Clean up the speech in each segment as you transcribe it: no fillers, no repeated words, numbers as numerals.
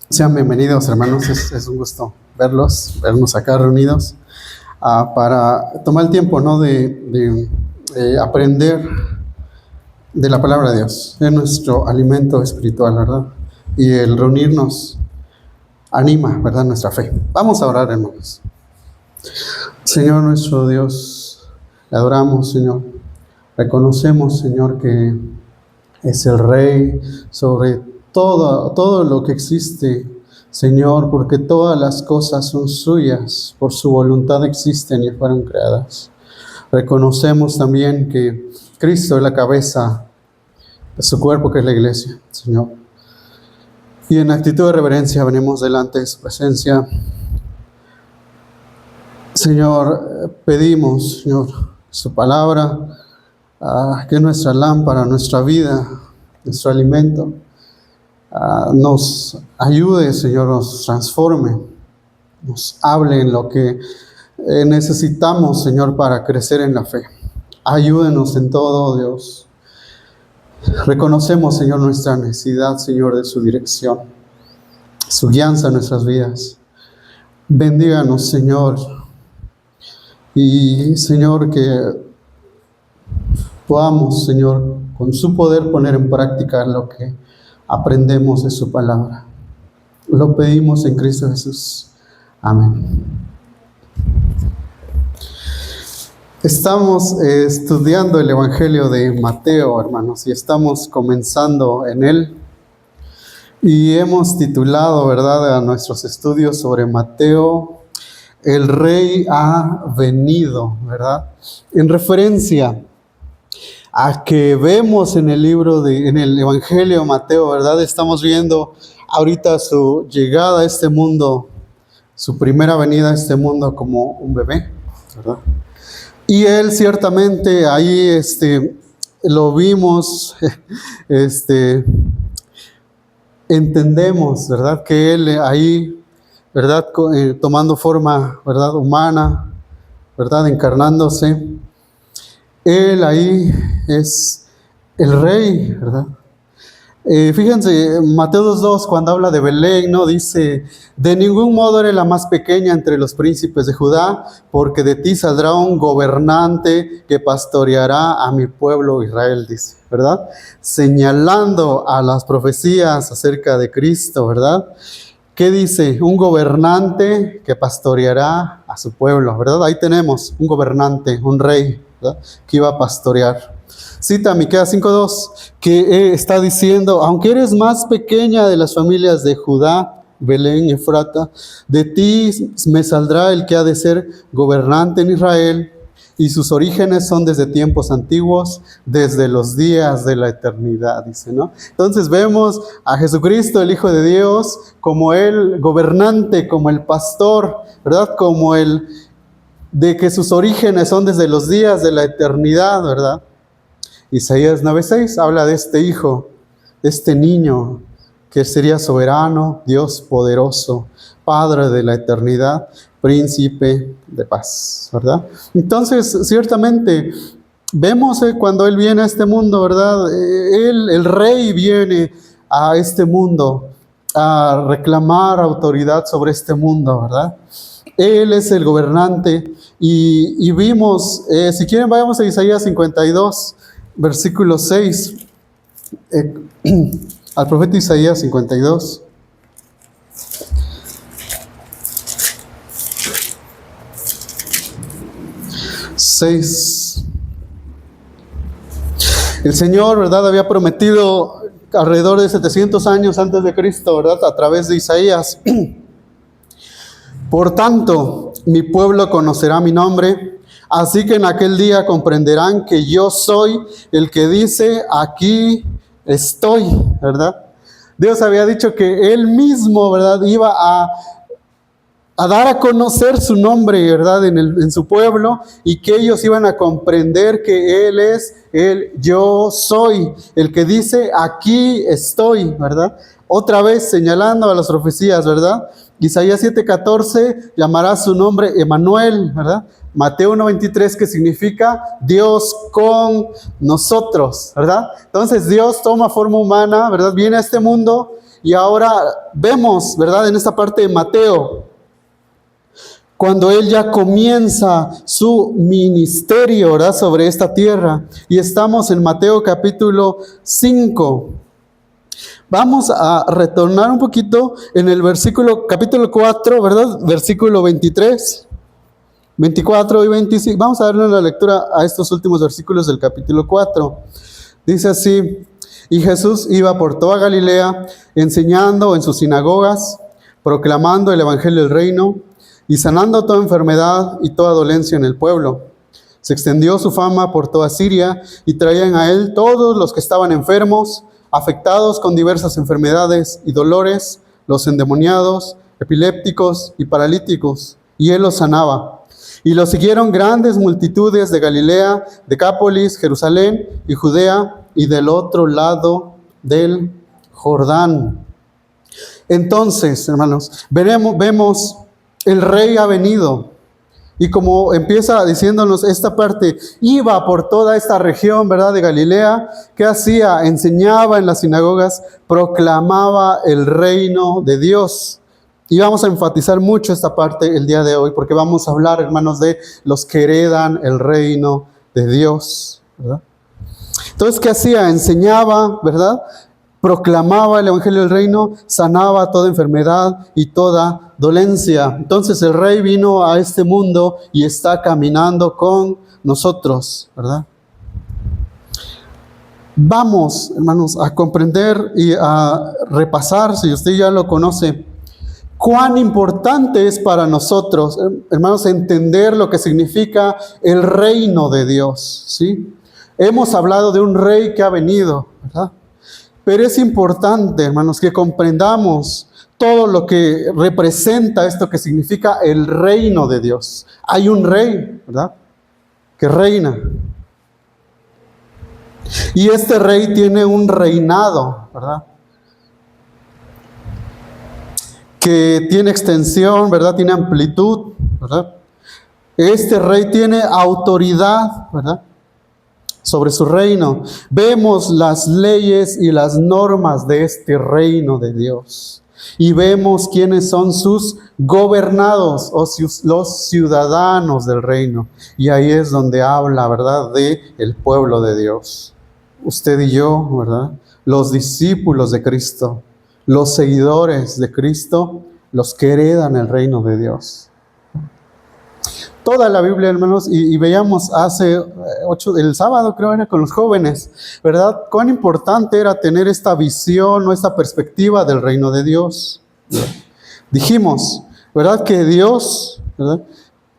Sean bienvenidos, hermanos. Es un gusto vernos acá reunidos para tomar el tiempo, ¿no? de aprender de la palabra de Dios. Es nuestro alimento espiritual, ¿verdad? Y el reunirnos anima, ¿verdad? Nuestra fe. Vamos a orar, hermanos. Señor nuestro Dios, le adoramos, Señor. Reconocemos, Señor, que es el Rey sobre todo lo que existe, Señor, porque todas las cosas son suyas, por su voluntad existen y fueron creadas. Reconocemos también que Cristo es la cabeza de su cuerpo, que es la iglesia, Señor. Y en actitud de reverencia venimos delante de su presencia. Señor, pedimos, Señor, su palabra, que es nuestra lámpara, nuestra vida, nuestro alimento, nos ayude, Señor, nos transforme, nos hable en lo que necesitamos, Señor, para crecer en la fe. Ayúdenos en todo, Dios. Reconocemos, Señor, nuestra necesidad, Señor, de su dirección, su guianza en nuestras vidas. Bendíganos, Señor, y, Señor, que podamos, Señor, con su poder poner en práctica lo que aprendemos de su palabra. Lo pedimos en Cristo Jesús. Amén. Estamos estudiando el Evangelio de Mateo, hermanos, y estamos comenzando en él. Y hemos titulado, ¿verdad?, a nuestros estudios sobre Mateo, el Rey ha venido, ¿verdad? En referencia a que vemos en el Evangelio de Mateo, ¿verdad? Estamos viendo ahorita su llegada a este mundo, su primera venida a este mundo como un bebé, ¿verdad? Y él ciertamente ahí lo vimos, entendemos, ¿verdad? Que él ahí, ¿verdad? Tomando forma, ¿verdad? Humana, ¿verdad? Encarnándose. Él ahí es el Rey, ¿verdad? Fíjense, Mateo 2:2, cuando habla de Belén, ¿no? Dice: de ningún modo eres la más pequeña entre los príncipes de Judá, porque de ti saldrá un gobernante que pastoreará a mi pueblo Israel, dice, ¿verdad? Señalando a las profecías acerca de Cristo, ¿verdad? ¿Qué dice? Un gobernante que pastoreará a su pueblo, ¿verdad? Ahí tenemos un gobernante, un rey, ¿verdad? Que iba a pastorear. Cita Miqueas 5:2, que está diciendo: aunque eres más pequeña de las familias de Judá, Belén, Efrata, de ti me saldrá el que ha de ser gobernante en Israel, y sus orígenes son desde tiempos antiguos, desde los días de la eternidad, dice, ¿no? Entonces vemos a Jesucristo, el Hijo de Dios, como el gobernante, como el pastor, ¿verdad? Como el de que sus orígenes son desde los días de la eternidad, ¿verdad? Isaías 9:6 habla de este hijo, de este niño, que sería soberano, Dios poderoso, Padre de la eternidad, príncipe de paz, ¿verdad? Entonces, ciertamente, vemos cuando Él viene a este mundo, ¿verdad? Él, el Rey, viene a este mundo a reclamar autoridad sobre este mundo, ¿verdad? Él es el gobernante y vimos, si quieren vayamos a Isaías 52, versículo 6, al profeta Isaías 52. El Señor, ¿verdad?, había prometido alrededor de 700 años antes de Cristo, ¿verdad?, a través de Isaías: por tanto, mi pueblo conocerá mi nombre, así que en aquel día comprenderán que yo soy el que dice: aquí estoy, ¿verdad? Dios había dicho que Él mismo, ¿verdad?, iba a dar a conocer su nombre, ¿verdad?, en su pueblo, y que ellos iban a comprender que Él es el yo soy, el que dice: aquí estoy, ¿verdad? Otra vez señalando a las profecías, ¿verdad? Isaías 7:14 llamará su nombre Emmanuel, ¿verdad? Mateo 1:23, que significa Dios con nosotros, ¿verdad? Entonces Dios toma forma humana, ¿verdad? Viene a este mundo Y ahora vemos, ¿verdad? En esta parte de Mateo, cuando él ya comienza su ministerio, ¿verdad? Sobre esta tierra. Y estamos en Mateo capítulo 5. Vamos a retornar un poquito en el capítulo 4, ¿verdad? Versículo 23, 24 y 25. Vamos a darle una lectura a estos últimos versículos del capítulo 4. Dice así: y Jesús iba por toda Galilea, enseñando en sus sinagogas, proclamando el evangelio del reino y sanando toda enfermedad y toda dolencia en el pueblo. Se extendió su fama por toda Siria y traían a él todos los que estaban enfermos, afectados con diversas enfermedades y dolores, los endemoniados, epilépticos y paralíticos, y él los sanaba. Y lo siguieron grandes multitudes de Galilea, Decápolis, Jerusalén y Judea, y del otro lado del Jordán. Entonces, hermanos, vemos el rey ha venido. Y como empieza diciéndonos esta parte, iba por toda esta región, ¿verdad? De Galilea. ¿Qué hacía? Enseñaba en las sinagogas, proclamaba el reino de Dios. Y vamos a enfatizar mucho esta parte el día de hoy, porque vamos a hablar, hermanos, de los que heredan el reino de Dios, ¿verdad? Entonces, ¿qué hacía? Enseñaba, ¿verdad? Proclamaba el evangelio del reino, sanaba toda enfermedad y toda dolencia. Entonces el rey vino a este mundo y está caminando con nosotros, ¿verdad? Vamos, hermanos, a comprender y a repasar, si usted ya lo conoce, cuán importante es para nosotros, hermanos, entender lo que significa el reino de Dios, ¿sí? Hemos hablado de un rey que ha venido, ¿verdad? Pero es importante, hermanos, que comprendamos todo lo que representa esto que significa el reino de Dios. Hay un rey, ¿verdad? Que reina. Y este rey tiene un reinado, ¿verdad? Que tiene extensión, ¿verdad? Tiene amplitud, ¿verdad? Este rey tiene autoridad, ¿verdad? Sobre su reino. Vemos las leyes y las normas de este reino de Dios. Y vemos quiénes son sus gobernados o los ciudadanos del reino. Y ahí es donde habla, ¿verdad?, de el pueblo de Dios. Usted y yo, ¿verdad? Los discípulos de Cristo, los seguidores de Cristo, los que heredan el reino de Dios. Toda la Biblia, hermanos, y veíamos el sábado creo era con los jóvenes, ¿verdad? Cuán importante era tener esta visión o esta perspectiva del reino de Dios. Dijimos, ¿verdad? Que Dios, ¿verdad?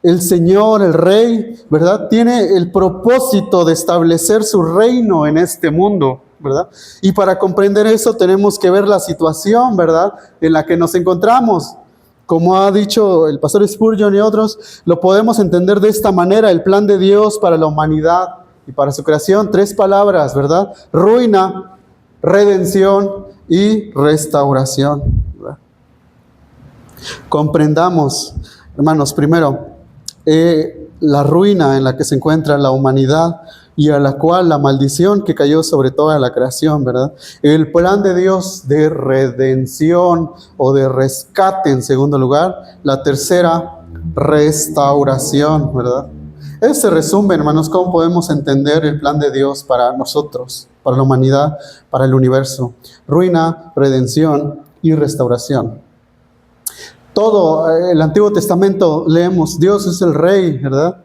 El Señor, el Rey, ¿verdad? Tiene el propósito de establecer su reino en este mundo, ¿verdad? Y para comprender eso tenemos que ver la situación, ¿verdad?, en la que nos encontramos. Como ha dicho el pastor Spurgeon y otros, lo podemos entender de esta manera: el plan de Dios para la humanidad y para su creación. 3 palabras, ¿verdad? Ruina, redención y restauración, ¿verdad? Comprendamos, hermanos, primero, la ruina en la que se encuentra la humanidad y a la cual la maldición que cayó sobre toda la creación, ¿verdad? El plan de Dios de redención o de rescate, en segundo lugar. La tercera, restauración, ¿verdad? Este resumen, hermanos, cómo podemos entender el plan de Dios para nosotros, para la humanidad, para el universo. Ruina, redención y restauración. Todo el Antiguo Testamento leemos, Dios es el Rey, ¿verdad?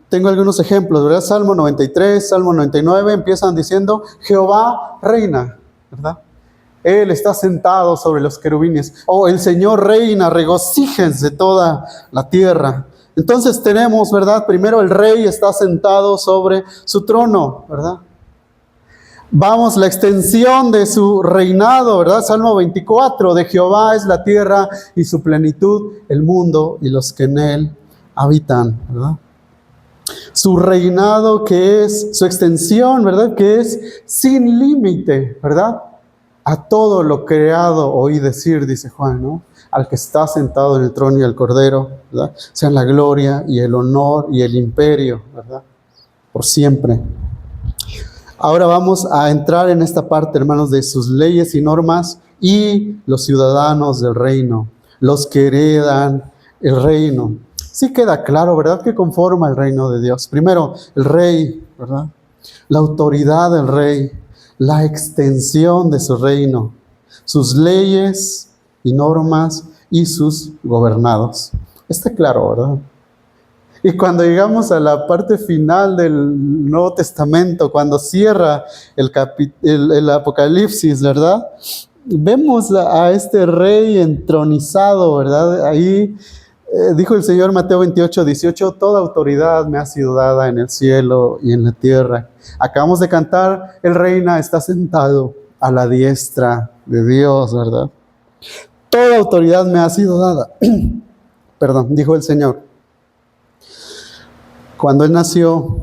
Tengo algunos ejemplos, ¿verdad? Salmo 93, Salmo 99 empiezan diciendo, Jehová reina, ¿verdad? Él está sentado sobre los querubines. Oh, el Señor reina, regocíjense toda la tierra. Entonces tenemos, ¿verdad? Primero el rey está sentado sobre su trono, ¿verdad? Vamos, la extensión de su reinado, ¿verdad? Salmo 24, de Jehová es la tierra y su plenitud, el mundo y los que en él habitan, ¿verdad? Su reinado, que es su extensión, ¿verdad? Que es sin límite, ¿verdad? A todo lo creado oí decir, dice Juan, ¿no? Al que está sentado en el trono y el cordero, ¿verdad? Sean la gloria y el honor y el imperio, ¿verdad? Por siempre. Ahora vamos a entrar en esta parte, hermanos, de sus leyes y normas y los ciudadanos del reino, los que heredan el reino. Sí queda claro, ¿verdad?, que conforma el reino de Dios. Primero, el rey, ¿verdad? La autoridad del rey, la extensión de su reino, sus leyes y normas y sus gobernados. Está claro, ¿verdad? Y cuando llegamos a la parte final del Nuevo Testamento, cuando cierra el Apocalipsis, ¿verdad?, vemos a este rey entronizado, ¿verdad? Ahí dijo el Señor, Mateo 28, 18, toda autoridad me ha sido dada en el cielo y en la tierra. Acabamos de cantar, el reina está sentado a la diestra de Dios, ¿verdad? Toda autoridad me ha sido dada. Perdón, dijo el Señor. Cuando Él nació,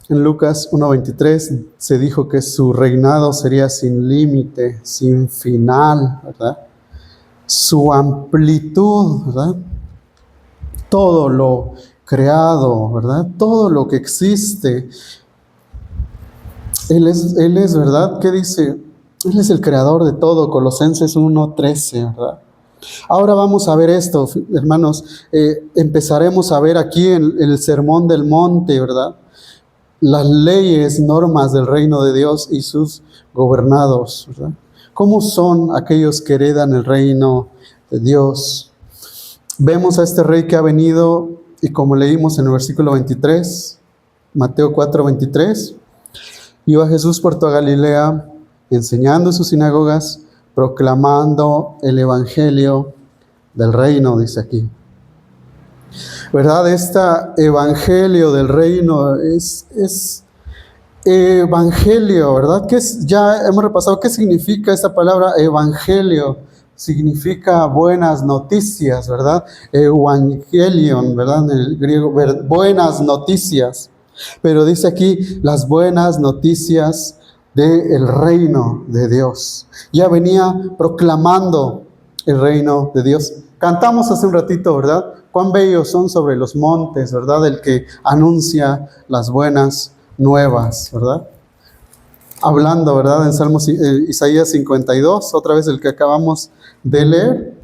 en Lucas 1:23, se dijo que su reinado sería sin límite, sin final, ¿verdad? Su amplitud, ¿verdad? Todo lo creado, ¿verdad? Todo lo que existe. Él es, ¿verdad? ¿Qué dice? Él es el creador de todo, Colosenses 1:13, ¿verdad? Ahora vamos a ver esto, hermanos. Empezaremos a ver aquí en el Sermón del Monte, ¿verdad?, las leyes, normas del reino de Dios y sus gobernados, ¿verdad? ¿Cómo son aquellos que heredan el reino de Dios? Vemos a este rey que ha venido, y como leímos en el versículo 23, Mateo 4:23, iba Jesús por toda Galilea, enseñando en sus sinagogas, proclamando el evangelio del reino, dice aquí. ¿Verdad? Este evangelio del reino es evangelio, ¿verdad? Ya hemos repasado qué significa esta palabra evangelio. Significa buenas noticias, ¿verdad? Evangelion, ¿verdad? En el griego, buenas noticias. Pero dice aquí las buenas noticias del reino de Dios. Ya venía proclamando el reino de Dios. Cantamos hace un ratito, ¿verdad? Cuán bellos son sobre los montes, ¿verdad? El que anuncia las buenas nuevas, ¿verdad? Hablando, ¿verdad? En Salmos, Isaías 52, otra vez el que acabamos de leer,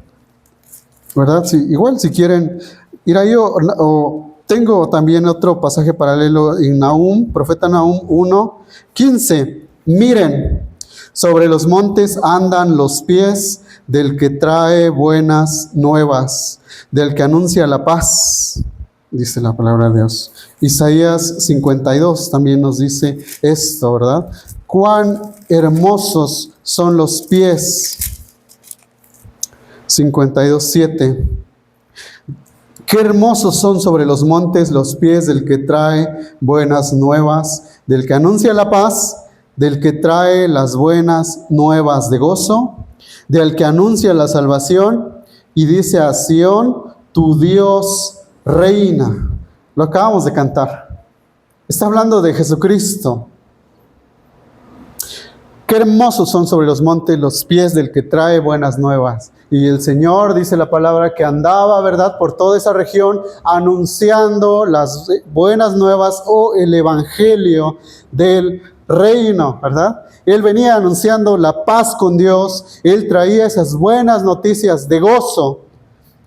¿verdad? Sí, igual si quieren ir ahí, o tengo también otro pasaje paralelo en Nahum, profeta Nahum 1:15. Miren, sobre los montes andan los pies del que trae buenas nuevas, del que anuncia la paz, dice la palabra de Dios. Isaías 52 también nos dice esto, ¿verdad? Cuán hermosos son los pies. 52:7. Qué hermosos son sobre los montes los pies del que trae buenas nuevas, del que anuncia la paz, del que trae las buenas nuevas de gozo, del que anuncia la salvación y dice a Sión, tu Dios reina. Lo acabamos de cantar. Está hablando de Jesucristo. Qué hermosos son sobre los montes los pies del que trae buenas nuevas. Y el Señor, dice la palabra, que andaba, ¿verdad?, por toda esa región anunciando las buenas nuevas o el evangelio del reino, ¿verdad? Él venía anunciando la paz con Dios. Él traía esas buenas noticias de gozo,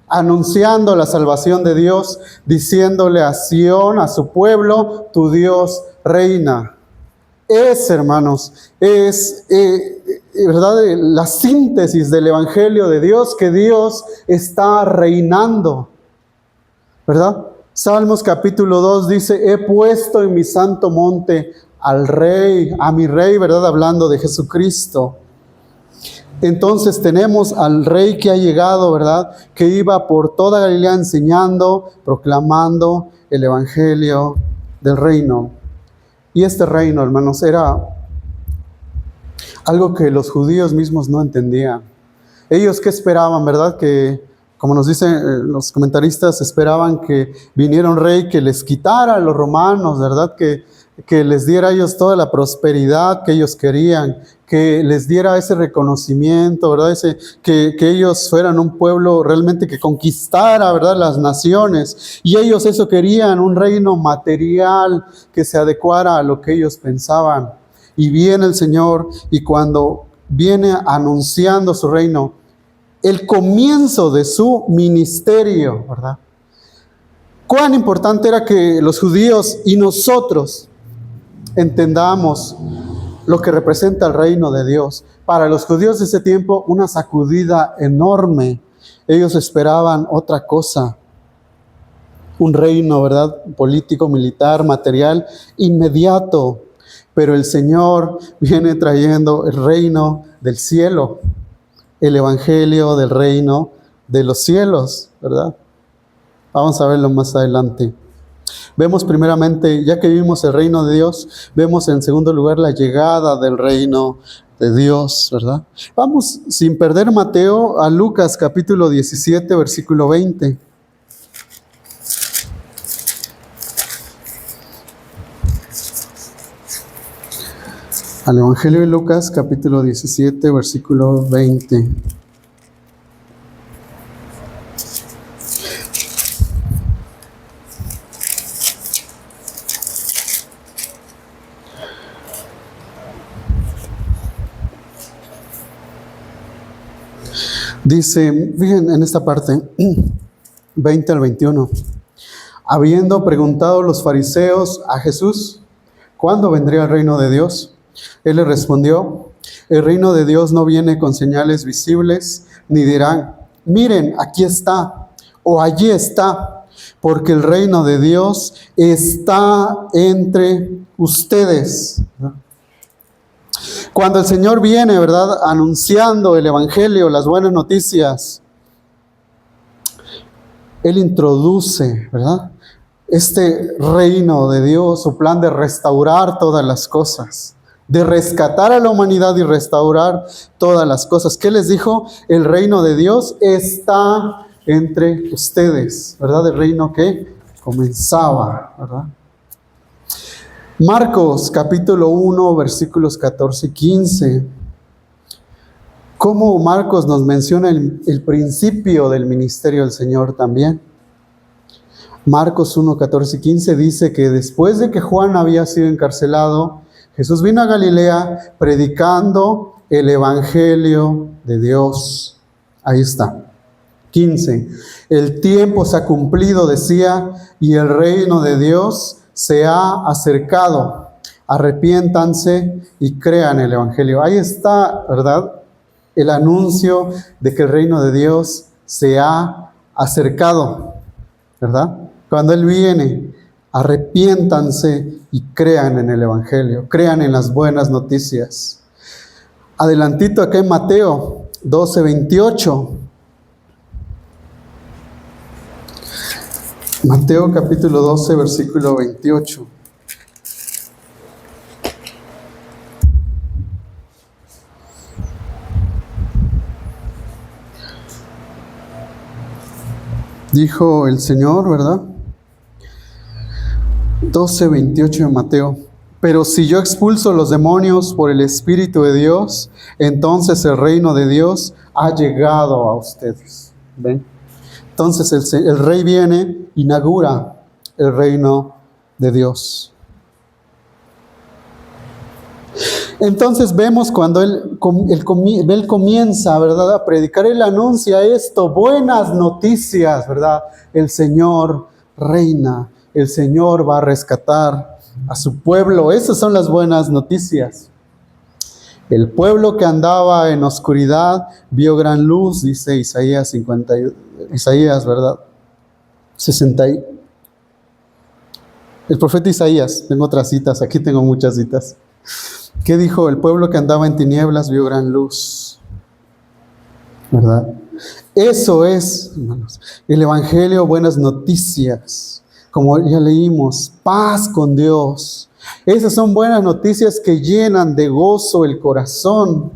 anunciando la salvación de Dios, diciéndole a Sión, a su pueblo, tu Dios reina. Hermanos, ¿verdad?, la síntesis del evangelio de Dios, que Dios está reinando, ¿verdad? Salmos capítulo 2 dice, he puesto en mi santo monte al rey, a mi rey, ¿verdad? Hablando de Jesucristo. Entonces tenemos al rey que ha llegado, ¿verdad?, que iba por toda Galilea enseñando, proclamando el evangelio del reino. Y este reino, hermanos, era algo que los judíos mismos no entendían. Ellos, ¿qué esperaban, verdad? Que, como nos dicen los comentaristas, esperaban que viniera un rey que les quitara a los romanos, ¿verdad? Que les diera a ellos toda la prosperidad que ellos querían, que les diera ese reconocimiento, ¿verdad? Que ellos fueran un pueblo realmente que conquistara, ¿verdad?, las naciones. Y ellos eso querían, un reino material que se adecuara a lo que ellos pensaban. Y viene el Señor, y cuando viene anunciando su reino, el comienzo de su ministerio, ¿verdad? Cuán importante era que los judíos y nosotros entendamos lo que representa el reino de Dios. Para los judíos de ese tiempo, una sacudida enorme. Ellos esperaban otra cosa. Un reino, ¿verdad? Político, militar, material, inmediato. Pero el Señor viene trayendo el reino del cielo, el evangelio del reino de los cielos, ¿verdad? Vamos a verlo más adelante. Vemos primeramente, ya que vimos el reino de Dios, vemos en segundo lugar la llegada del reino de Dios, ¿verdad? Vamos, sin perder Mateo, a Lucas capítulo 17, versículo 20. Al Evangelio de Lucas capítulo 17, versículo 20. Dice, fíjense en esta parte, 20 al 21. Habiendo preguntado los fariseos a Jesús, ¿cuándo vendría el reino de Dios? Él les respondió, el reino de Dios no viene con señales visibles, ni dirán, miren, aquí está, o allí está, porque el reino de Dios está entre ustedes. Cuando el Señor viene, ¿verdad?, anunciando el evangelio, las buenas noticias, Él introduce, ¿verdad?, este reino de Dios, su plan de restaurar todas las cosas, de rescatar a la humanidad y restaurar todas las cosas. ¿Qué les dijo? El reino de Dios está entre ustedes, ¿verdad? El reino que comenzaba, ¿verdad? Marcos capítulo 1, versículos 14 y 15. ¿Cómo Marcos nos menciona el principio del ministerio del Señor también? Marcos 1, 14 y 15 dice que después de que Juan había sido encarcelado, Jesús vino a Galilea predicando el evangelio de Dios. Ahí está. 15. El tiempo se ha cumplido, decía, y el reino de Dios se ha acercado. Arrepiéntanse y crean el evangelio. Ahí está, ¿verdad?, el anuncio de que el reino de Dios se ha acercado, ¿verdad? Cuando Él viene, arrepiéntanse y crean en el evangelio, crean en las buenas noticias. Adelantito acá en Mateo 12, 28. Mateo capítulo 12, versículo 28. Dijo el Señor, ¿verdad? 12, 28 de Mateo. Pero si yo expulso los demonios por el Espíritu de Dios, entonces el reino de Dios ha llegado a ustedes. ¿Ven? Entonces el Rey viene, inaugura el reino de Dios. Entonces vemos cuando él comienza, ¿verdad?, a predicar, Él anuncia esto, buenas noticias, ¿verdad? El Señor reina, el Señor va a rescatar a su pueblo. Esas son las buenas noticias. El pueblo que andaba en oscuridad vio gran luz, dice Isaías, ¿verdad? 60. El profeta Isaías, tengo otras citas, aquí tengo muchas citas. ¿Qué dijo? El pueblo que andaba en tinieblas vio gran luz, ¿verdad? Eso es, hermanos, el evangelio, buenas noticias. Como ya leímos, paz con Dios. Esas son buenas noticias que llenan de gozo el corazón.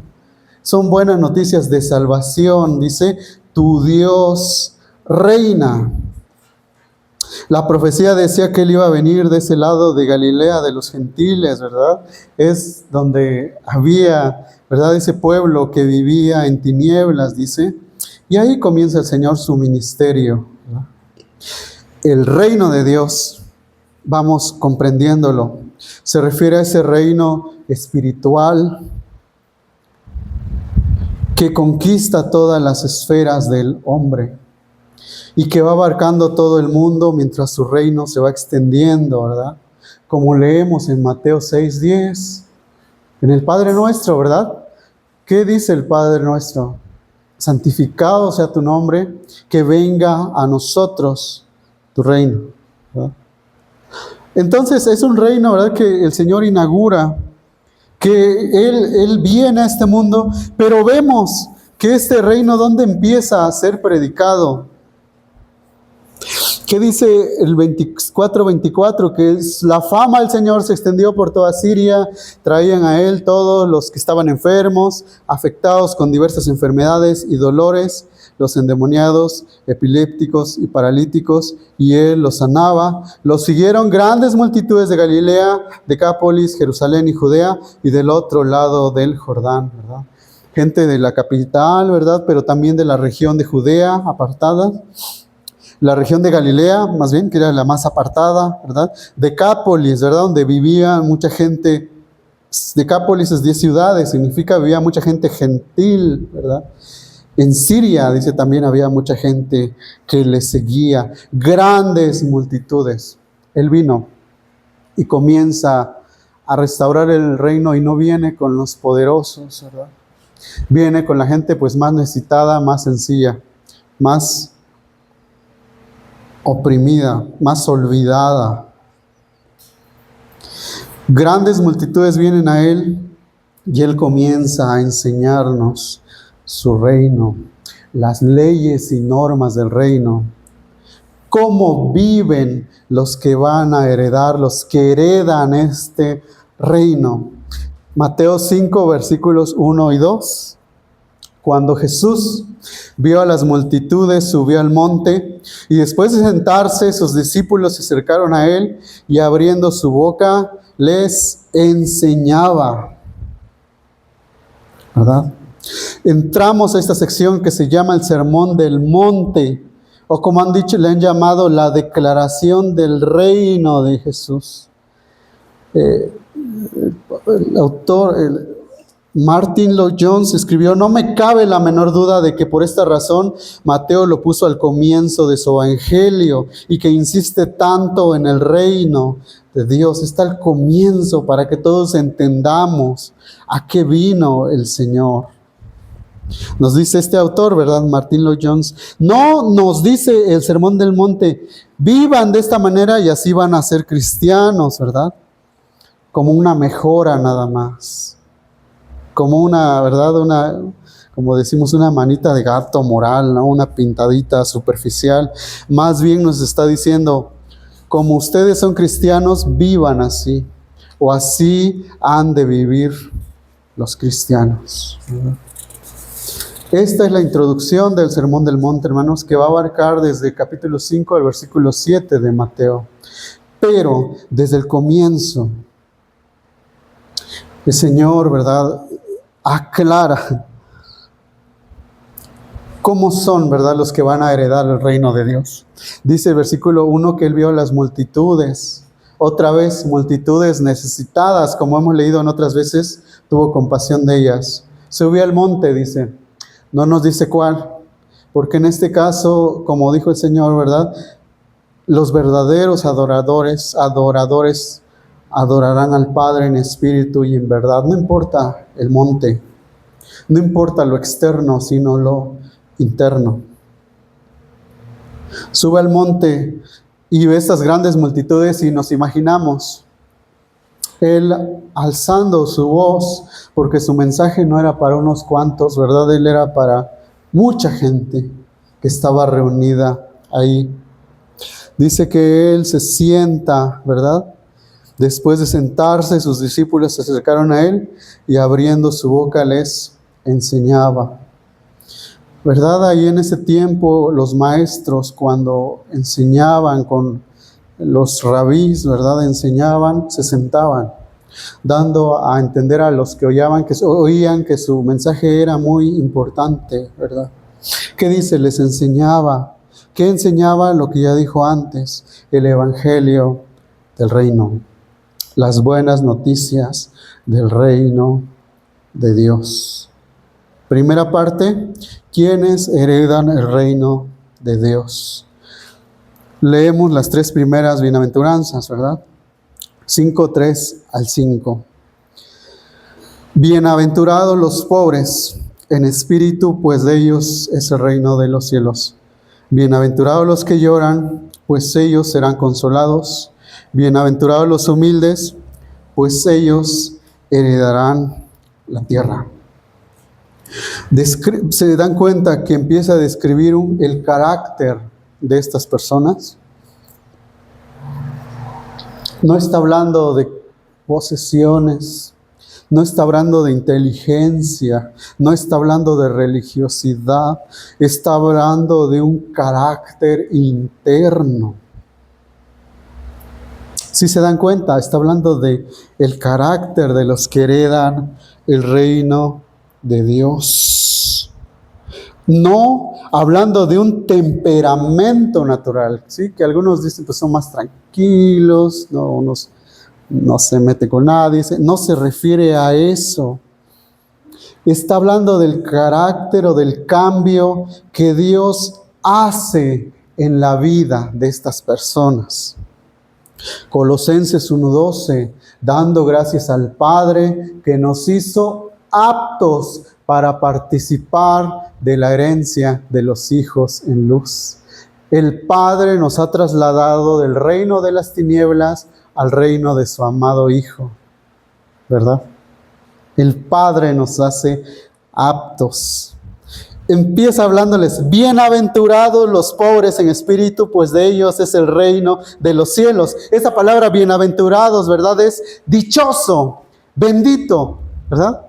Son buenas noticias de salvación. Dice, tu Dios reina. La profecía decía que Él iba a venir de ese lado de Galilea, de los gentiles, ¿verdad? Es donde había, ¿verdad?, ese pueblo que vivía en tinieblas, dice. Y ahí comienza el Señor su ministerio, ¿verdad? El reino de Dios, vamos comprendiéndolo, se refiere a ese reino espiritual, que conquista todas las esferas del hombre y que va abarcando todo el mundo mientras su reino se va extendiendo, ¿verdad? Como leemos en Mateo 6:10, en el Padre Nuestro, ¿verdad? ¿Qué dice el Padre Nuestro? Santificado sea tu nombre, que venga a nosotros tu reino, ¿verdad? Entonces es un reino, ¿verdad?, que el Señor inaugura, que Él viene a este mundo, pero vemos que este reino, ¿dónde empieza a ser predicado? ¿Qué dice el 24:24? Que es la fama del Señor se extendió por toda Siria, traían a Él todos los que estaban enfermos, afectados con diversas enfermedades y dolores, los endemoniados, epilépticos y paralíticos, y Él los sanaba. Los siguieron grandes multitudes de Galilea, Decápolis, Jerusalén y Judea, y del otro lado del Jordán, ¿verdad? Gente de la capital, ¿verdad?, pero también de la región de Judea, apartada. La región de Galilea, más bien, que era la más apartada, ¿verdad? Decápolis, ¿verdad?, donde vivía mucha gente. Decápolis es 10 ciudades, significa vivía mucha gente gentil, ¿verdad? En Siria, dice, también había mucha gente que le seguía, grandes multitudes. Él vino y comienza a restaurar el reino, y no viene con los poderosos, ¿verdad? Viene con la gente pues más necesitada, más sencilla, más oprimida, más olvidada. Grandes multitudes vienen a Él y Él comienza a enseñarnos su reino, las leyes y normas del reino, cómo viven los que van a heredar, los que heredan este reino. Mateo 5, versículos 1 y 2. Cuando Jesús vio a las multitudes, subió al monte, y después de sentarse, sus discípulos se acercaron a Él, y abriendo su boca, les enseñaba, ¿verdad? Entramos a esta sección que se llama el Sermón del Monte, o como han dicho, le han llamado la declaración del reino de Jesús. El autor, Martin Lloyd-Jones, escribió: no me cabe la menor duda de que por esta razón Mateo lo puso al comienzo de su evangelio, y que insiste tanto en el reino de Dios. Está al comienzo para que todos entendamos a qué vino el Señor. Nos dice este autor, ¿verdad?, Martin Lloyd-Jones, no nos dice el Sermón del Monte, vivan de esta manera y así van a ser cristianos, ¿verdad? Como una mejora nada más. Como una, ¿verdad?, como decimos, una manita de gato moral, ¿no?, una pintadita superficial. Más bien nos está diciendo, como ustedes son cristianos, vivan así, o así han de vivir los cristianos, ¿verdad? Esta es la introducción del Sermón del Monte, hermanos, que va a abarcar desde el capítulo 5 al versículo 7 de Mateo. Pero desde el comienzo, el Señor, ¿verdad?, aclara cómo son, ¿verdad?, los que van a heredar el reino de Dios. Dice el versículo 1 que Él vio las multitudes, otra vez multitudes necesitadas, como hemos leído en otras veces, tuvo compasión de ellas. Subió al monte, dice, no nos dice cuál, porque en este caso, como dijo el Señor, ¿verdad?, los verdaderos adoradores adorarán al Padre en espíritu y en verdad. No importa el monte, no importa lo externo, sino lo interno. Sube al monte y ve estas grandes multitudes, y nos imaginamos Él alzando su voz, porque su mensaje no era para unos cuantos, ¿verdad? Él era para mucha gente que estaba reunida ahí. Dice que Él se sienta, ¿verdad? Después de sentarse, sus discípulos se acercaron a Él y abriendo su boca les enseñaba. ¿Verdad? Ahí en ese tiempo los maestros, cuando enseñaban con los rabís, ¿verdad?, enseñaban, se sentaban, dando a entender a los que oían que su mensaje era muy importante, ¿verdad? ¿Qué dice? Les enseñaba. ¿Qué enseñaba? Lo que ya dijo antes, el evangelio del reino, las buenas noticias del reino de Dios. Primera parte, quienes heredan el reino de Dios. Leemos las 3 primeras bienaventuranzas, ¿verdad? 5, 3 al 5. Bienaventurados los pobres en espíritu, pues de ellos es el reino de los cielos. Bienaventurados los que lloran, pues ellos serán consolados. Bienaventurados los humildes, pues ellos heredarán la tierra. ¿Se dan cuenta que empieza a describir el carácter de estas personas? No está hablando de posesiones, no está hablando de inteligencia, no está hablando de religiosidad, está hablando de un carácter interno. Si se dan cuenta, está hablando de el carácter de los que heredan el reino de Dios. No hablando de un temperamento natural, ¿sí? Que algunos dicen pues son más tranquilos, no se mete con nadie, no se refiere a eso. Está hablando del carácter o del cambio que Dios hace en la vida de estas personas. Colosenses 1:12, dando gracias al Padre que nos hizo aptos para participar de la herencia de los hijos en luz. El Padre nos ha trasladado del reino de las tinieblas al reino de su amado Hijo, ¿verdad? El Padre nos hace aptos. Empieza hablándoles, bienaventurados los pobres en espíritu, pues de ellos es el reino de los cielos. Esa palabra bienaventurados, ¿verdad? Es dichoso, bendito, ¿verdad?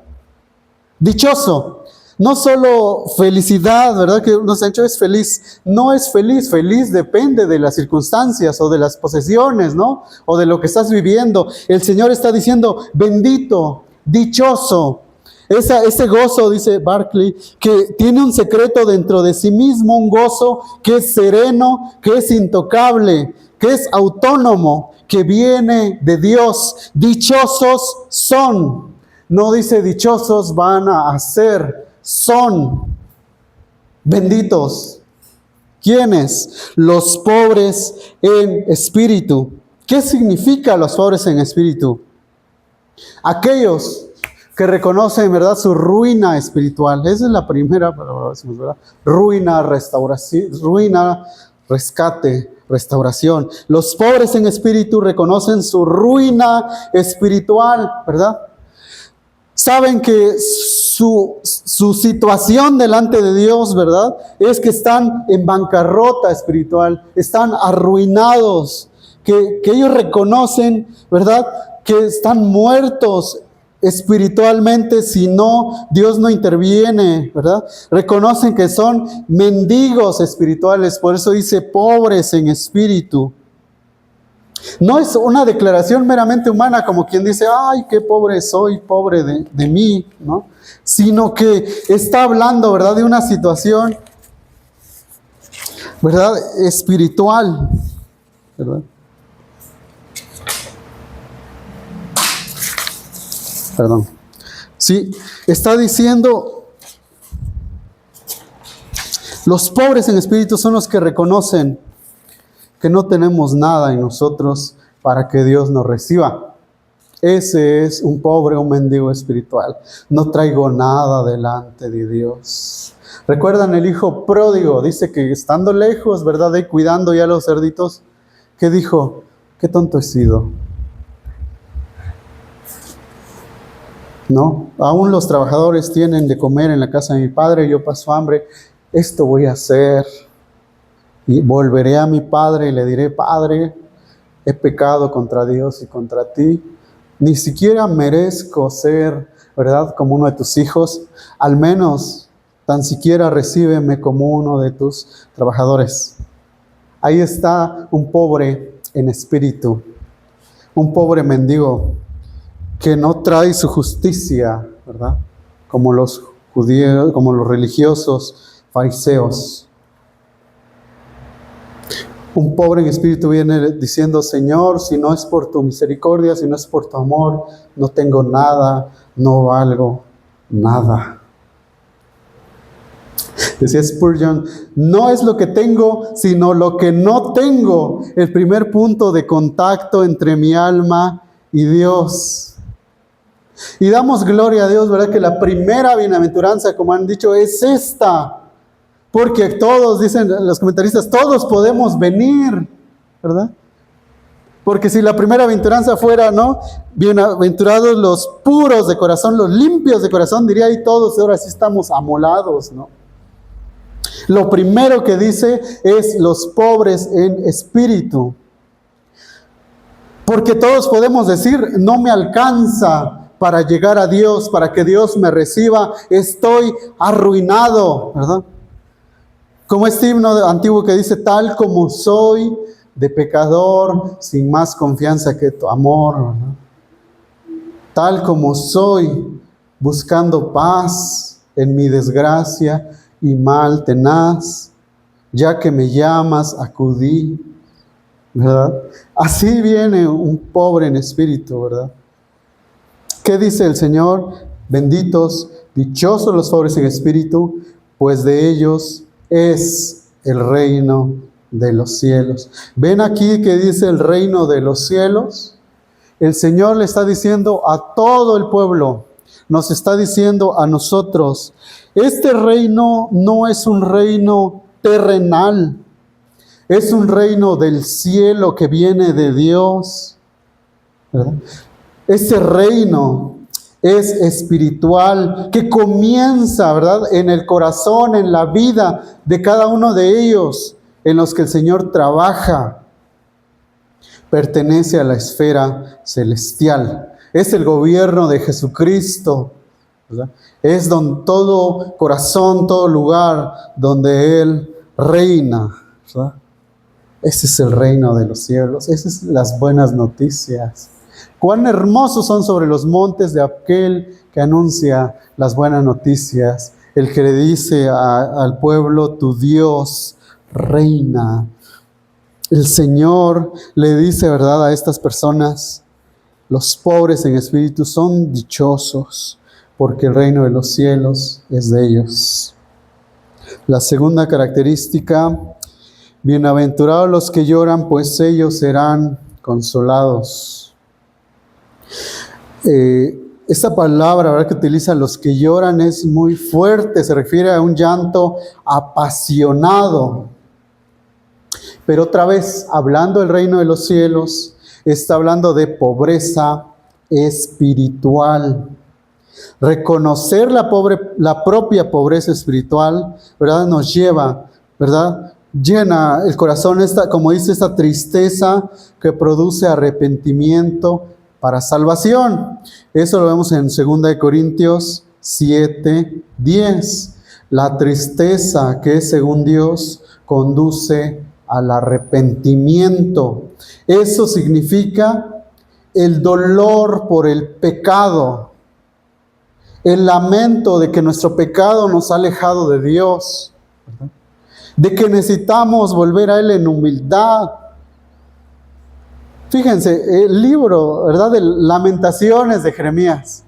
Dichoso. No solo felicidad, ¿verdad? Que nos han dicho es feliz. No es feliz. Feliz depende de las circunstancias o de las posesiones, ¿no? O de lo que estás viviendo. El Señor está diciendo bendito, dichoso. Ese gozo, dice Barclay, que tiene un secreto dentro de sí mismo, un gozo que es sereno, que es intocable, que es autónomo, que viene de Dios. Dichosos son. No dice dichosos van a ser, son benditos. ¿Quiénes? Los pobres en espíritu. ¿Qué significa los pobres en espíritu? Aquellos que reconocen, ¿verdad?, su ruina espiritual. Esa es la primera, ¿verdad? Ruina, restauración, ruina, rescate, restauración. Los pobres en espíritu reconocen su ruina espiritual, ¿verdad? Saben que su situación delante de Dios, ¿verdad?, es que están en bancarrota espiritual, están arruinados, que ellos reconocen, ¿verdad?, que están muertos espiritualmente si no, Dios no interviene, ¿verdad? Reconocen que son mendigos espirituales, por eso dice pobres en espíritu. No es una declaración meramente humana como quien dice, ay, qué pobre soy, pobre de mí, ¿no? Sino que está hablando, ¿verdad?, de una situación, ¿verdad?, espiritual, ¿verdad? Perdón. Sí, está diciendo, los pobres en espíritu son los que reconocen que no tenemos nada en nosotros para que Dios nos reciba. Ese es un pobre, un mendigo espiritual. No traigo nada delante de Dios. ¿Recuerdan el hijo pródigo? Dice que estando lejos, ¿verdad?, de cuidando ya los cerditos, que dijo, qué tonto he sido. ¿No? Aún los trabajadores tienen de comer en la casa de mi padre, yo paso hambre, esto voy a hacer. Y volveré a mi padre y le diré, Padre, he pecado contra Dios y contra ti. Ni siquiera merezco ser, ¿verdad?, como uno de tus hijos. Al menos, tan siquiera recíbeme como uno de tus trabajadores. Ahí está un pobre en espíritu, un pobre mendigo que no trae su justicia, ¿verdad?, como los judíos, como los religiosos fariseos. Un pobre en espíritu viene diciendo, Señor, si no es por tu misericordia, si no es por tu amor, no tengo nada, no valgo nada. Decía Spurgeon, no es lo que tengo, sino lo que no tengo, el primer punto de contacto entre mi alma y Dios. Y damos gloria a Dios, ¿verdad? Que la primera bienaventuranza, como han dicho, es esta. Porque todos, dicen los comentaristas, todos podemos venir, ¿verdad? Porque si la primera bienaventuranza fuera, ¿no? Bienaventurados los puros de corazón, los limpios de corazón, diría, y todos ahora sí estamos amolados, ¿no? Lo primero que dice es los pobres en espíritu. Porque todos podemos decir, no me alcanza para llegar a Dios, para que Dios me reciba, estoy arruinado, ¿verdad? Como este himno antiguo que dice, tal como soy de pecador, sin más confianza que tu amor, ¿verdad? Tal como soy, buscando paz en mi desgracia y mal tenaz, ya que me llamas, acudí, ¿verdad? Así viene un pobre en espíritu, ¿verdad? ¿Qué dice el Señor? Benditos, dichosos los pobres en espíritu, pues de ellos es el reino de los cielos. ¿Ven aquí que dice el reino de los cielos? El Señor le está diciendo a todo el pueblo, nos está diciendo a nosotros, este reino no es un reino terrenal, es un reino del cielo que viene de Dios, ¿verdad? Ese reino es espiritual, que comienza, ¿verdad?, en el corazón, en la vida de cada uno de ellos, en los que el Señor trabaja. Pertenece a la esfera celestial. Es el gobierno de Jesucristo, ¿verdad? Es donde todo corazón, todo lugar donde Él reina, ¿verdad? Ese es el reino de los cielos. Esas son las buenas noticias. Cuán hermosos son sobre los montes de aquel que anuncia las buenas noticias, el que le dice al pueblo, tu Dios reina. El Señor le dice, ¿verdad?, a estas personas, los pobres en espíritu son dichosos, porque el reino de los cielos es de ellos. La segunda característica, bienaventurados los que lloran, pues ellos serán consolados. Esta palabra, ¿verdad?, que utilizan los que lloran es muy fuerte, se refiere a un llanto apasionado. Pero otra vez, hablando del reino de los cielos, está hablando de pobreza espiritual. Reconocer la propia pobreza espiritual, ¿verdad?, nos lleva, ¿verdad?, llena el corazón, como dice, esta tristeza que produce arrepentimiento para salvación. Eso lo vemos en 2 Corintios 7:10. La tristeza que según Dios conduce al arrepentimiento. Eso significa el dolor por el pecado, el lamento de que nuestro pecado nos ha alejado de Dios, ¿verdad?, de que necesitamos volver a Él en humildad. Fíjense, el libro, ¿verdad?, de Lamentaciones de Jeremías,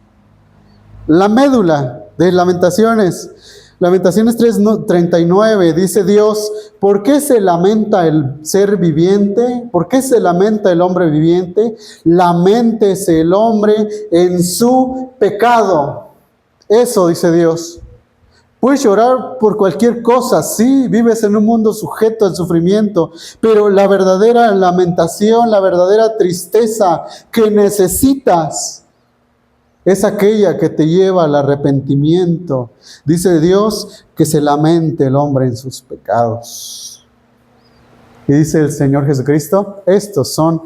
la médula de Lamentaciones 3:39, dice Dios, ¿por qué se lamenta el ser viviente? ¿Por qué se lamenta el hombre viviente? Laméntese el hombre en su pecado. Eso dice Dios. Puedes llorar por cualquier cosa, sí, vives en un mundo sujeto al sufrimiento, pero la verdadera lamentación, la verdadera tristeza que necesitas es aquella que te lleva al arrepentimiento. Dice Dios que se lamente el hombre en sus pecados. Y dice el Señor Jesucristo, estos son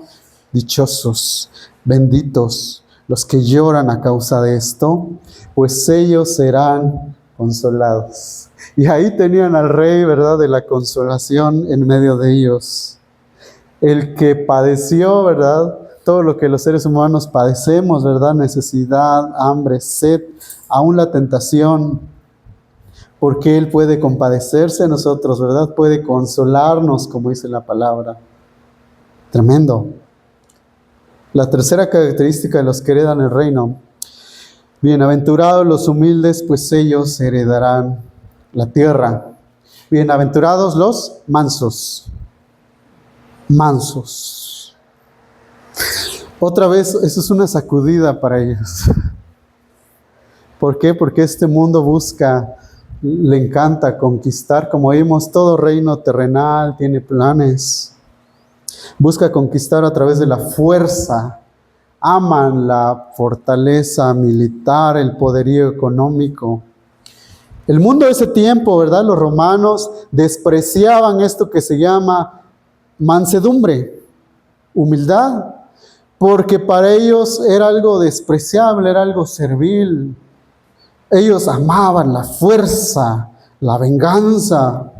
dichosos, benditos, los que lloran a causa de esto, pues ellos serán consolados. Y ahí tenían al Rey, ¿verdad?, de la consolación en medio de ellos. El que padeció, ¿verdad?, todo lo que los seres humanos padecemos, ¿verdad?, necesidad, hambre, sed, aún la tentación, porque Él puede compadecerse de nosotros, ¿verdad?, puede consolarnos, como dice la palabra. Tremendo. La tercera característica de los que heredan el reino, bienaventurados los humildes, pues ellos heredarán la tierra. Bienaventurados los mansos. Mansos. Otra vez, eso es una sacudida para ellos. ¿Por qué? Porque este mundo busca, le encanta conquistar, como vimos, todo reino terrenal tiene planes. Busca conquistar a través de la fuerza. Aman la fortaleza militar, el poderío económico. El mundo de ese tiempo, ¿verdad? Los romanos despreciaban esto que se llama mansedumbre, humildad, porque para ellos era algo despreciable, era algo servil. Ellos amaban la fuerza, la venganza.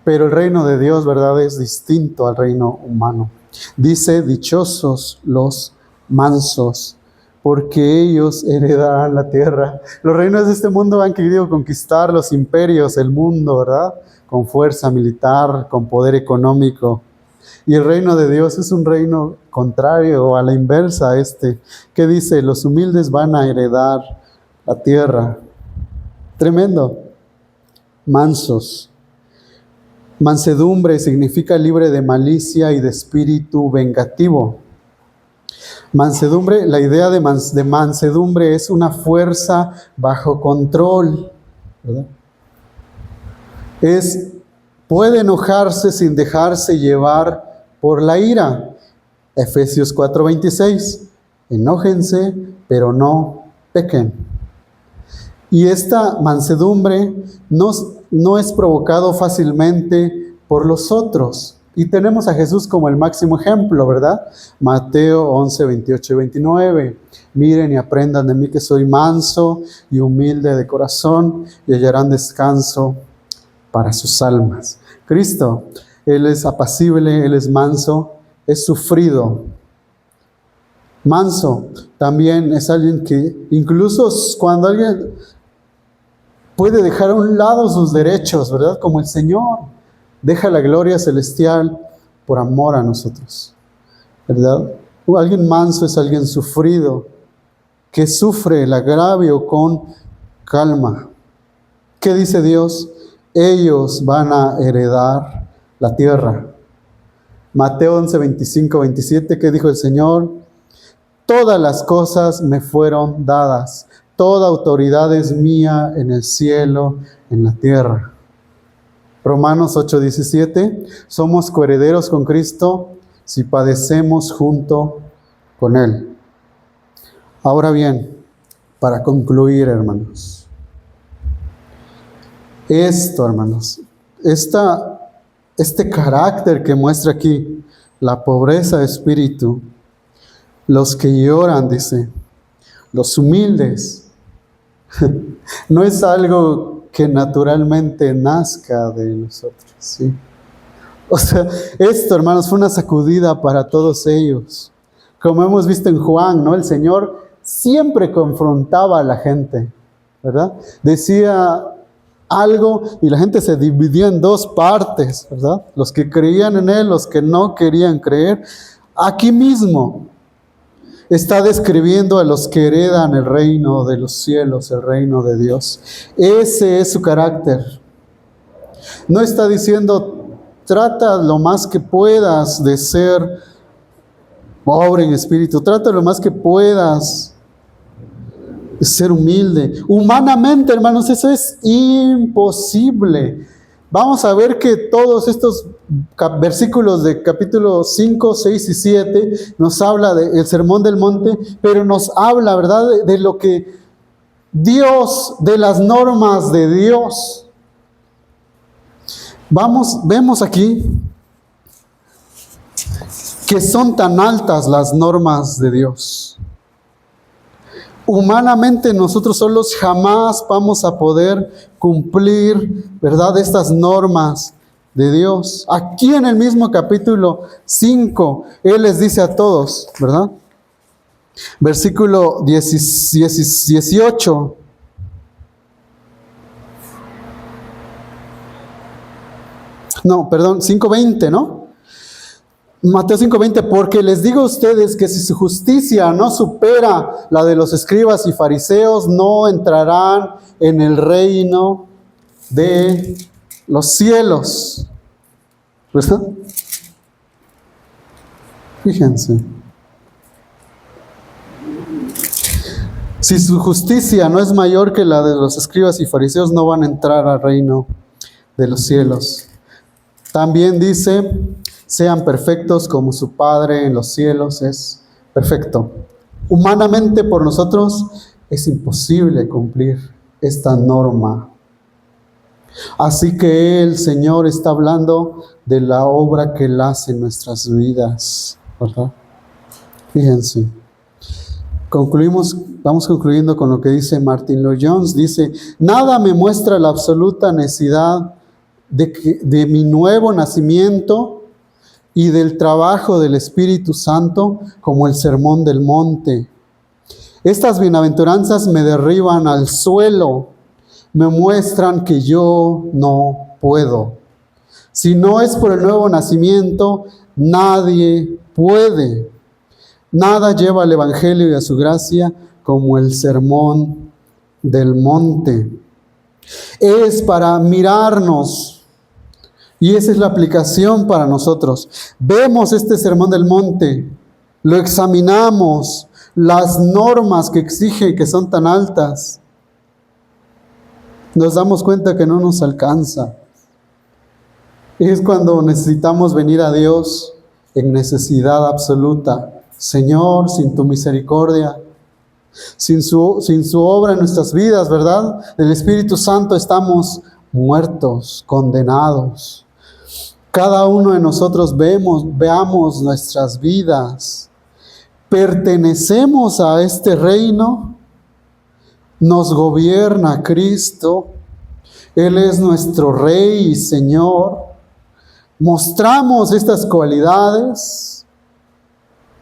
Pero el reino de Dios, ¿verdad?, es distinto al reino humano. Dice, dichosos los mansos, porque ellos heredarán la tierra. Los reinos de este mundo han querido conquistar los imperios, el mundo, ¿verdad?, con fuerza militar, con poder económico. Y el reino de Dios es un reino contrario, a la inversa a este, que dice, los humildes van a heredar la tierra. Tremendo. Mansos. Mansedumbre significa libre de malicia y de espíritu vengativo. Mansedumbre, la idea de mansedumbre es una fuerza bajo control, ¿verdad? Puede enojarse sin dejarse llevar por la ira. Efesios 4:26. Enójense, pero no pequen. Y esta mansedumbre no es provocado fácilmente por los otros. Y tenemos a Jesús como el máximo ejemplo, ¿verdad? Mateo 11:28 y 29. Miren y aprendan de mí que soy manso y humilde de corazón y hallarán descanso para sus almas. Cristo, Él es apacible, Él es manso, es sufrido. Manso también es alguien que, incluso cuando alguien puede dejar a un lado sus derechos, ¿verdad? Como el Señor deja la gloria celestial por amor a nosotros, ¿verdad? Alguien manso es alguien sufrido, que sufre el agravio con calma. ¿Qué dice Dios? Ellos van a heredar la tierra. Mateo 11:25-27, ¿qué dijo el Señor? Todas las cosas me fueron dadas. Toda autoridad es mía en el cielo, en la tierra. Romanos 8:17, somos coherederos con Cristo si padecemos junto con Él. Ahora bien, para concluir, hermanos, hermanos, este carácter que muestra aquí, la pobreza de espíritu, los que lloran, dice, los humildes, no es algo que naturalmente nazca de nosotros, ¿sí? O sea, esto, hermanos, fue una sacudida para todos ellos. Como hemos visto en Juan, ¿no? El Señor siempre confrontaba a la gente, ¿verdad? Decía algo y la gente se dividía en dos partes, ¿verdad? Los que creían en Él, los que no querían creer. Aquí mismo está describiendo a los que heredan el reino de los cielos, el reino de Dios. Ese es su carácter. No está diciendo, trata lo más que puedas de ser pobre en espíritu, trata lo más que puedas de ser humilde. Humanamente, hermanos, eso es imposible. Vamos a ver que todos estos versículos de capítulo 5, 6 y 7 nos habla del Sermón del Monte, pero nos habla, ¿verdad?, de lo que Dios, de las normas de Dios. Vemos aquí que son tan altas las normas de Dios. Humanamente nosotros solos jamás vamos a poder cumplir, ¿verdad?, estas normas de Dios. Aquí en el mismo capítulo 5, Él les dice a todos, ¿verdad? Versículo 18. No, perdón, 5:20, ¿no? Mateo 5:20, porque les digo a ustedes que si su justicia no supera la de los escribas y fariseos, no entrarán en el reino de los cielos. ¿Verdad? Fíjense. Si su justicia no es mayor que la de los escribas y fariseos, no van a entrar al reino de los cielos. También dice, sean perfectos como su Padre en los cielos es perfecto. Humanamente por nosotros es imposible cumplir esta norma. Así que el Señor está hablando de la obra que Él hace en nuestras vidas, ¿verdad? Fíjense. Vamos concluyendo con lo que dice Martin Lloyd-Jones. Dice, nada me muestra la absoluta necesidad de mi nuevo nacimiento y del trabajo del Espíritu Santo como el Sermón del Monte. Estas bienaventuranzas me derriban al suelo, me muestran que yo no puedo. Si no es por el nuevo nacimiento, nadie puede. Nada lleva al Evangelio y a su gracia como el Sermón del Monte. Es para mirarnos, y esa es la aplicación para nosotros. Vemos este Sermón del Monte, lo examinamos, las normas que exige que son tan altas. Nos damos cuenta que no nos alcanza. Es cuando necesitamos venir a Dios en necesidad absoluta. Señor, sin tu misericordia, sin su obra en nuestras vidas, ¿verdad? El Espíritu Santo estamos muertos, condenados. Cada uno de nosotros veamos nuestras vidas. Pertenecemos a este reino. Nos gobierna Cristo. Él es nuestro Rey y Señor. Mostramos estas cualidades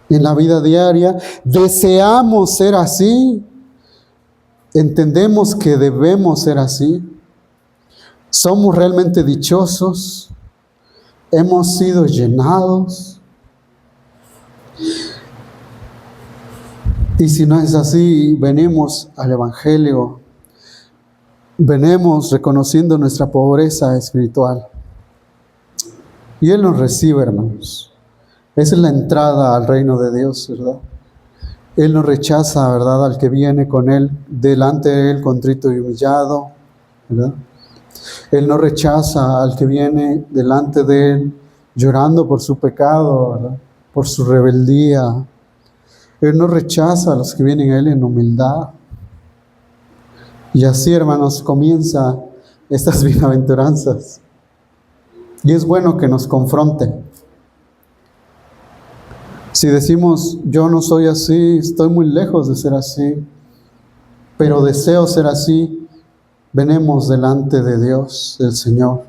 en la vida diaria. Deseamos ser así. Entendemos que debemos ser así. Somos realmente dichosos. Hemos sido llenados. Y si no es así, venimos al Evangelio. Venimos reconociendo nuestra pobreza espiritual. Y Él nos recibe, hermanos. Esa es la entrada al reino de Dios, ¿verdad? Él no rechaza, ¿verdad?, al que viene con Él, delante de Él, contrito y humillado, ¿verdad? Él no rechaza al que viene delante de Él, llorando por su pecado, ¿verdad?, por su rebeldía. Él no rechaza a los que vienen a Él en humildad. Y así, hermanos, comienza estas bienaventuranzas. Y es bueno que nos confronten. Si decimos, yo no soy así, estoy muy lejos de ser así, pero deseo ser así, venimos delante de Dios, del Señor,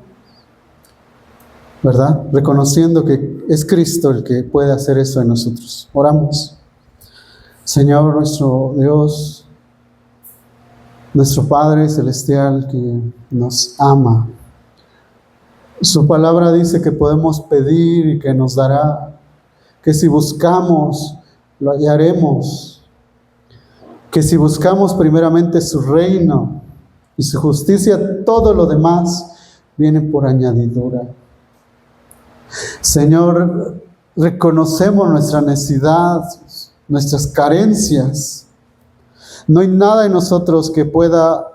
¿verdad? Reconociendo que es Cristo el que puede hacer eso en nosotros. Oramos. Señor, nuestro Dios, nuestro Padre Celestial que nos ama. Su palabra dice que podemos pedir y que nos dará, que si buscamos, lo hallaremos, que si buscamos primeramente su reino y su justicia, todo lo demás viene por añadidura. Señor, reconocemos nuestra necesidad, nuestras carencias. No hay nada en nosotros que pueda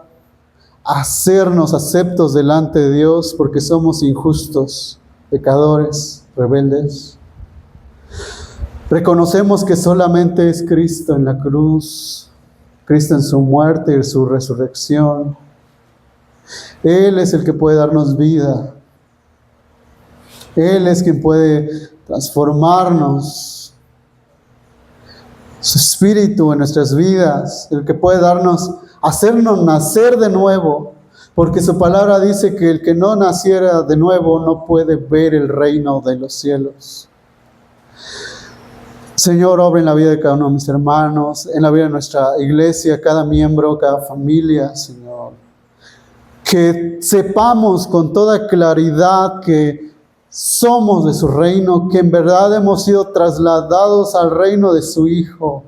hacernos aceptos delante de Dios porque somos injustos, pecadores, rebeldes. Reconocemos que solamente es Cristo en la cruz, Cristo en su muerte y su resurrección. Él es el que puede darnos vida. Él es quien puede transformarnos. Su Espíritu en nuestras vidas, el que puede hacernos nacer de nuevo, porque su palabra dice que el que no naciera de nuevo no puede ver el reino de los cielos. Señor, obra en la vida de cada uno de mis hermanos, en la vida de nuestra iglesia, cada miembro, cada familia, Señor. Que sepamos con toda claridad que somos de su reino, que en verdad hemos sido trasladados al reino de su Hijo.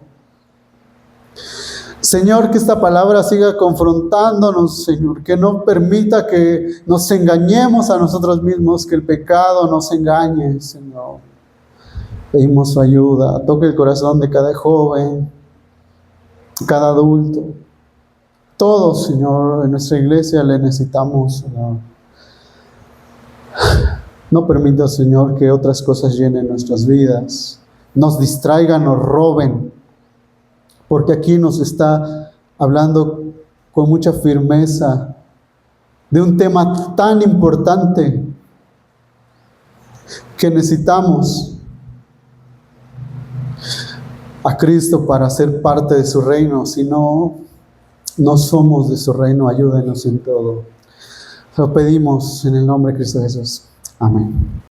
Señor, que esta palabra siga confrontándonos, Señor, que no permita que nos engañemos a nosotros mismos, que el pecado nos engañe, Señor. Pedimos su ayuda, toque el corazón de cada joven, cada adulto. Todos, Señor, en nuestra iglesia le necesitamos, Señor. No permita, Señor, que otras cosas llenen nuestras vidas, nos distraigan, nos roben, porque aquí nos está hablando con mucha firmeza de un tema tan importante que necesitamos a Cristo para ser parte de su reino. Si no somos de su reino, ayúdenos en todo. Lo pedimos en el nombre de Cristo Jesús. Amén.